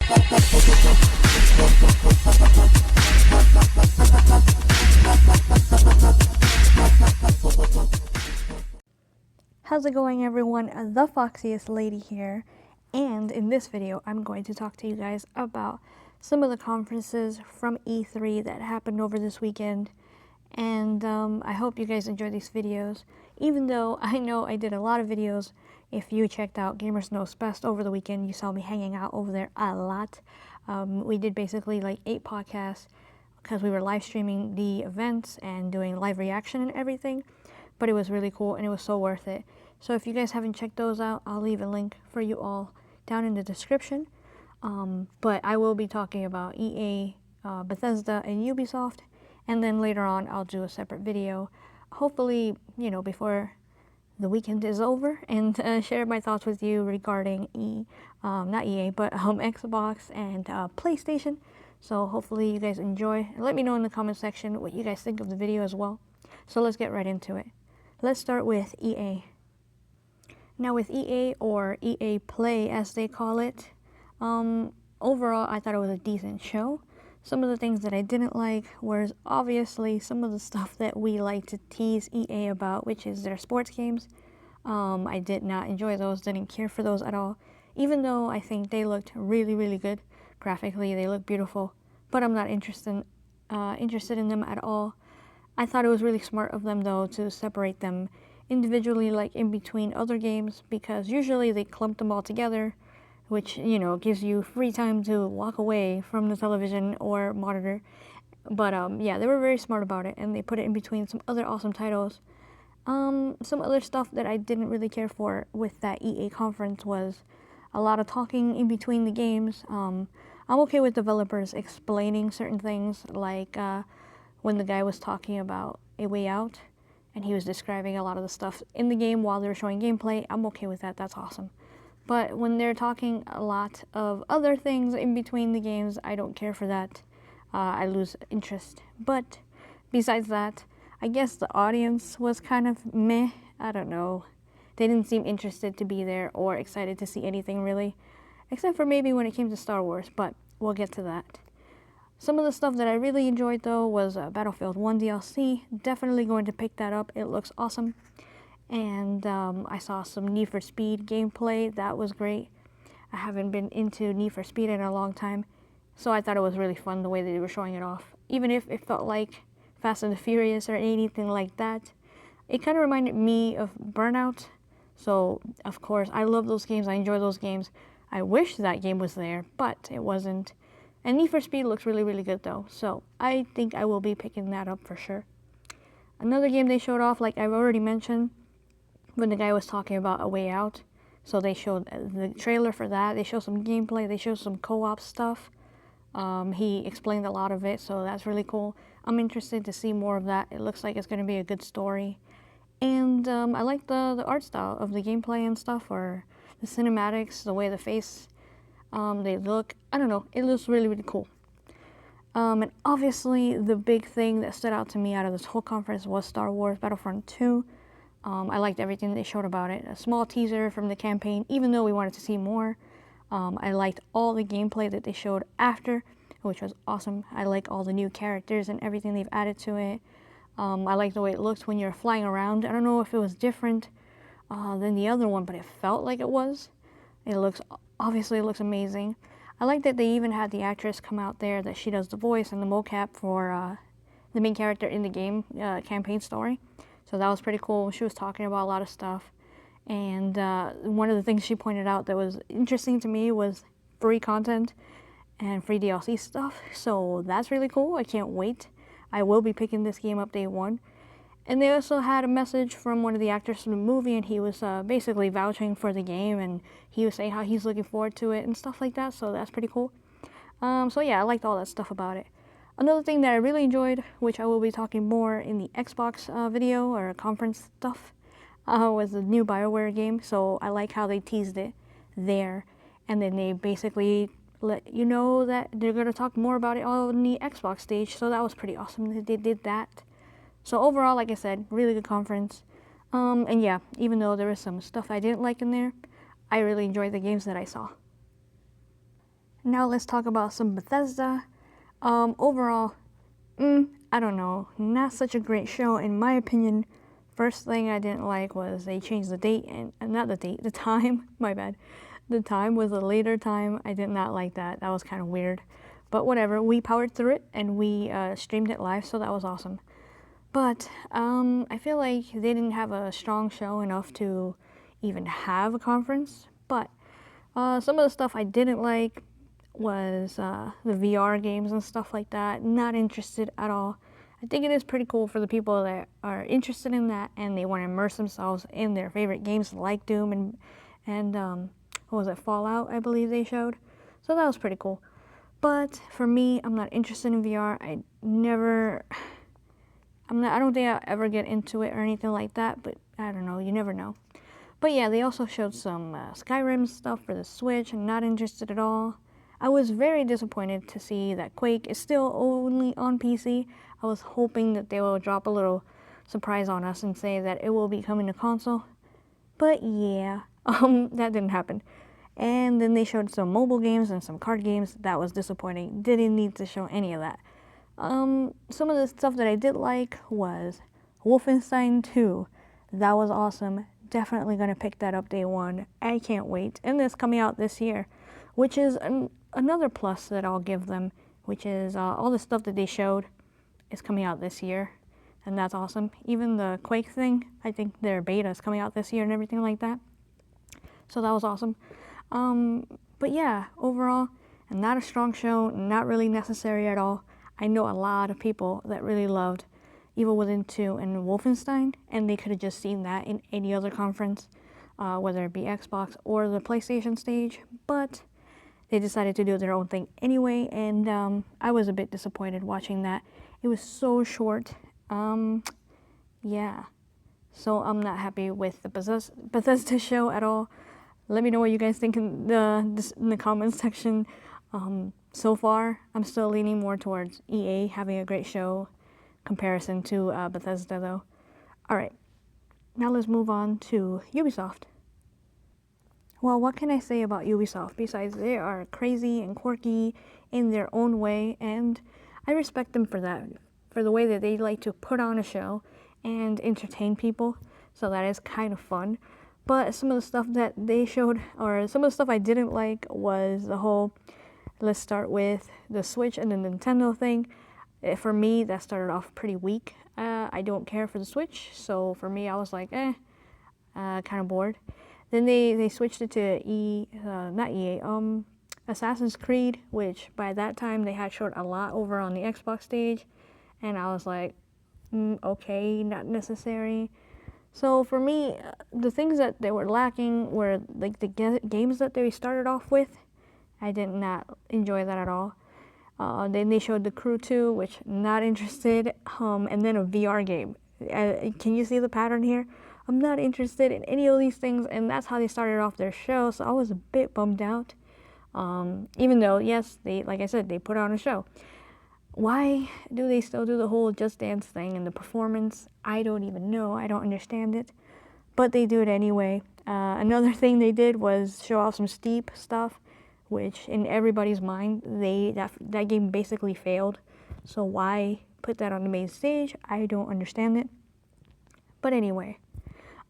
How's it going, everyone? The Foxiest Lady here, and in this video I'm going to talk to you guys about some of the conferences from E3 that happened over this weekend, and I hope you guys enjoy these videos, even though I know I did a lot of videos. If you checked out Gamers Knows Best over the weekend, you saw me hanging out over there a lot. We did basically like 8 podcasts because we were live streaming the events and doing live reaction and everything, but it was really cool and it was so worth it. So if you guys haven't checked those out, I'll leave a link for you all down in the description. But I will be talking about EA, Bethesda and Ubisoft, and then later on I'll do a separate video, hopefully, you know, before the weekend is over, and share my thoughts with you regarding not EA, but Xbox and PlayStation. So hopefully you guys enjoy. Let me know in the comment section what you guys think of the video as well. So let's get right into it. Let's start with EA. Now with EA, or EA Play as they call it, overall I thought it was a decent show. Some of the things that I didn't like was obviously some of the stuff that we like to tease EA about, which is their sports games. I did not enjoy those, didn't care for those at all, even though I think they looked really, really good. Graphically, they look beautiful, but I'm not interested in them at all. I thought it was really smart of them, though, to separate them individually, like in between other games, because usually they clump them all together, which, you know, gives you free time to walk away from the television or monitor. But yeah, they were very smart about it, and they put it in between some other awesome titles. Some other stuff that I didn't really care for with that EA conference was a lot of talking in between the games. I'm okay with developers explaining certain things, like when the guy was talking about A Way Out, and he was describing a lot of the stuff in the game while they were showing gameplay. I'm okay with that, that's awesome. But when they're talking a lot of other things in between the games, I don't care for that. I lose interest. But besides that, I guess the audience was kind of meh. I don't know. They didn't seem interested to be there or excited to see anything really, except for maybe when it came to Star Wars, but we'll get to that. Some of the stuff that I really enjoyed, though, was Battlefield 1 DLC. Definitely going to pick that up. It looks awesome. And I saw some Need for Speed gameplay. That was great. I haven't been into Need for Speed in a long time, so I thought it was really fun the way they were showing it off. Even if it felt like Fast and the Furious or anything like that, it kind of reminded me of Burnout. So, of course, I love those games. I enjoy those games. I wish that game was there, but it wasn't. And Need for Speed looks really, really good, though. So I think I will be picking that up for sure. Another game they showed off, like I've already mentioned, when the guy was talking about A Way Out. So they showed the trailer for that. They showed some gameplay. They showed some co-op stuff. He explained a lot of it, so that's really cool. I'm interested to see more of that. It looks like it's going to be a good story. And I like the art style of the gameplay and stuff, or the cinematics, the way the face, they look. I don't know. It looks really, really cool. And obviously, the big thing that stood out to me out of this whole conference was Star Wars Battlefront 2. I liked everything they showed about it. A small teaser from the campaign, even though we wanted to see more. I liked all the gameplay that they showed after, which was awesome. I like all the new characters and everything they've added to it. I like the way it looks when you're flying around. I don't know if it was different than the other one, but it felt like it was. Obviously it looks amazing. I like that they even had the actress come out there, that she does the voice and the mocap for the main character in the game campaign story. So that was pretty cool. She was talking about a lot of stuff. And one of the things she pointed out that was interesting to me was free content and free DLC stuff. So that's really cool. I can't wait. I will be picking this game up day one. And they also had a message from one of the actors from the movie, and he was basically vouching for the game, and he was saying how he's looking forward to it and stuff like that, so that's pretty cool. So yeah, I liked all that stuff about it. Another thing that I really enjoyed, which I will be talking more in the Xbox video or conference stuff, was the new BioWare game. So I like how they teased it there, and then they basically let you know that they're going to talk more about it on the Xbox stage, so that was pretty awesome that they did that. So overall, like I said, really good conference. And yeah, even though there was some stuff I didn't like in there, I really enjoyed the games that I saw. Now let's talk about some Bethesda. Overall, I don't know, not such a great show in my opinion. First thing I didn't like was they changed the date and not the date, the time. My bad. The time was a later time. I did not like that. That was kind of weird. But whatever, we powered through it and we streamed it live, so that was awesome. But I feel like they didn't have a strong show enough to even have a conference. But some of the stuff I didn't like was the VR games and stuff like that. Not interested at all. I think it is pretty cool for the people that are interested in that and they want to immerse themselves in their favorite games like Doom and what was it, Fallout, I believe they showed. So that was pretty cool. But for me, I'm not interested in VR. I don't think I'll ever get into it or anything like that, but I don't know, you never know. But yeah, they also showed some Skyrim stuff for the Switch. I'm not interested at all. I was very disappointed to see that Quake is still only on PC. I was hoping that they will drop a little surprise on us and say that it will be coming to console. But yeah, that didn't happen. And then they showed some mobile games and some card games. That was disappointing. Didn't need to show any of that. Some of the stuff that I did like was Wolfenstein 2. That was awesome. Definitely gonna pick that up day one. I can't wait. And it's coming out this year, which is another plus that I'll give them, which is all the stuff that they showed is coming out this year. And that's awesome. Even the Quake thing, I think their beta is coming out this year and everything like that. So that was awesome. But yeah, overall, not a strong show, not really necessary at all. I know a lot of people that really loved Evil Within 2 and Wolfenstein, and they could have just seen that in any other conference, whether it be Xbox or the PlayStation stage, but they decided to do their own thing anyway, and I was a bit disappointed watching that. It was so short. Yeah. So I'm not happy with the Bethesda show at all. Let me know what you guys think in the comments section. So far, I'm still leaning more towards EA having a great show comparison to Bethesda though. Alright, now let's move on to Ubisoft. Well, what can I say about Ubisoft besides they are crazy and quirky in their own way, and I respect them for that, for the way that they like to put on a show and entertain people, so that is kind of fun. But some of the stuff that they showed, or some of the stuff I didn't like, was the whole, let's start with the Switch and the Nintendo thing. For me, that started off pretty weak. I don't care for the Switch, so for me, I was like, kind of bored. Then they switched it to not EA, Assassin's Creed, which by that time they had showed a lot over on the Xbox stage, and I was like, okay, not necessary. So for me, the things that they were lacking were like the games that they started off with. I did not enjoy that at all. Then they showed The Crew 2, which not interested, and then a VR game. Can you see the pattern here? I'm not interested in any of these things, and that's how they started off their show, so I was a bit bummed out. Even though, yes, they, like I said, they put on a show. Why do they still do the whole Just Dance thing and the performance? I don't even know. I don't understand it. But they do it anyway. Another thing they did was show off some Steep stuff, which in everybody's mind, that game basically failed. So why put that on the main stage? I don't understand it. But anyway,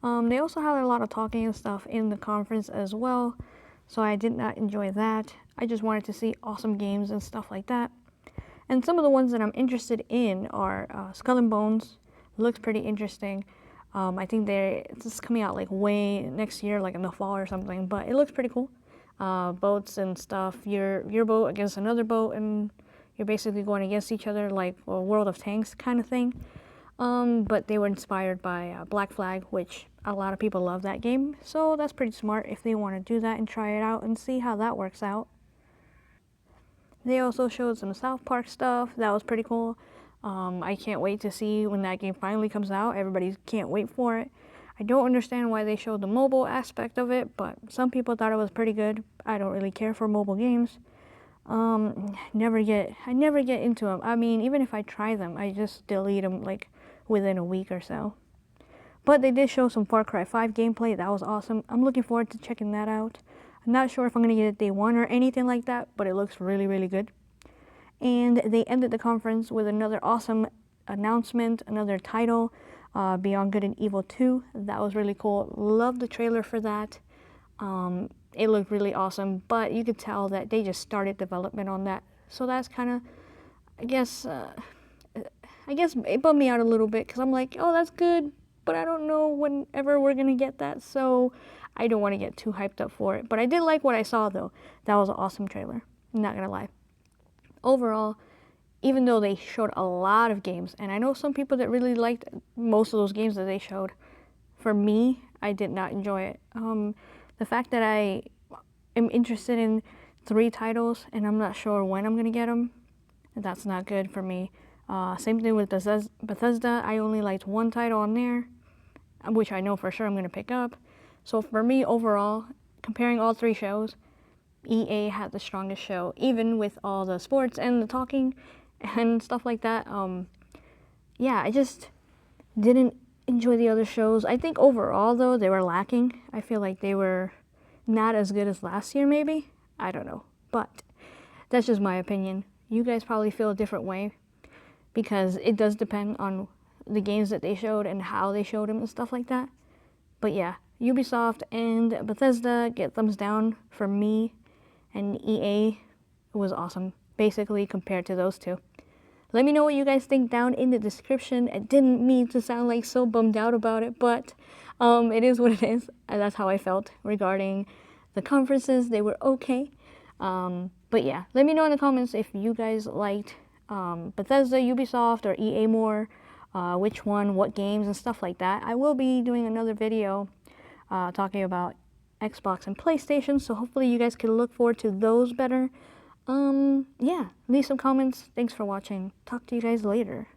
they also had a lot of talking and stuff in the conference as well. So I did not enjoy that. I just wanted to see awesome games and stuff like that. And some of the ones that I'm interested in are Skull and Bones. Looks pretty interesting. I think it's coming out like way next year, like in the fall or something. But it looks pretty cool. Boats and stuff. Your boat against another boat, and you're basically going against each other like a World of Tanks kind of thing. But they were inspired by Black Flag, which a lot of people love that game. So that's pretty smart if they want to do that and try it out and see how that works out. They also showed some South Park stuff. That was pretty cool. I can't wait to see when that game finally comes out. Everybody can't wait for it. I don't understand why they showed the mobile aspect of it, but some people thought it was pretty good. I don't really care for mobile games. I never get into them. I mean, even if I try them, I just delete them like within a week or so. But they did show some Far Cry 5 gameplay. That was awesome. I'm looking forward to checking that out. Not sure if I'm going to get it day one or anything like that, but it looks really, really good. And they ended the conference with another awesome announcement, another title, Beyond Good and Evil 2. That was really cool. Love the trailer for that. It looked really awesome, but you could tell that they just started development on that. So that's kind of, I guess it bummed me out a little bit because I'm like, oh, that's good, but I don't know whenever we're gonna get that, so I don't want to get too hyped up for it. But I did like what I saw though. That was an awesome trailer. I'm not gonna lie. Overall, even though they showed a lot of games, and I know some people that really liked most of those games that they showed, for me, I did not enjoy it. The fact that I am interested in 3 titles and I'm not sure when I'm gonna get them, that's not good for me. Same thing with Bethesda. I only liked 1 title on there, which I know for sure I'm gonna pick up. So for me, overall, comparing all 3 shows, EA had the strongest show, even with all the sports and the talking and stuff like that. Yeah, I just didn't enjoy the other shows. I think overall, though, they were lacking. I feel like they were not as good as last year, maybe. I don't know. But that's just my opinion. You guys probably feel a different way because it does depend on the games that they showed and how they showed them and stuff like that. But yeah, Ubisoft and Bethesda get thumbs down for me, and EA was awesome, basically, compared to those 2. Let me know what you guys think down in the description. I didn't mean to sound like so bummed out about it, but it is what it is. And that's how I felt regarding the conferences. They were okay. But yeah, let me know in the comments if you guys liked Bethesda, Ubisoft, or EA more. Which one, what games, and stuff like that. I will be doing another video talking about Xbox and PlayStation, so hopefully you guys can look forward to those better. Yeah, leave some comments. Thanks for watching. Talk to you guys later.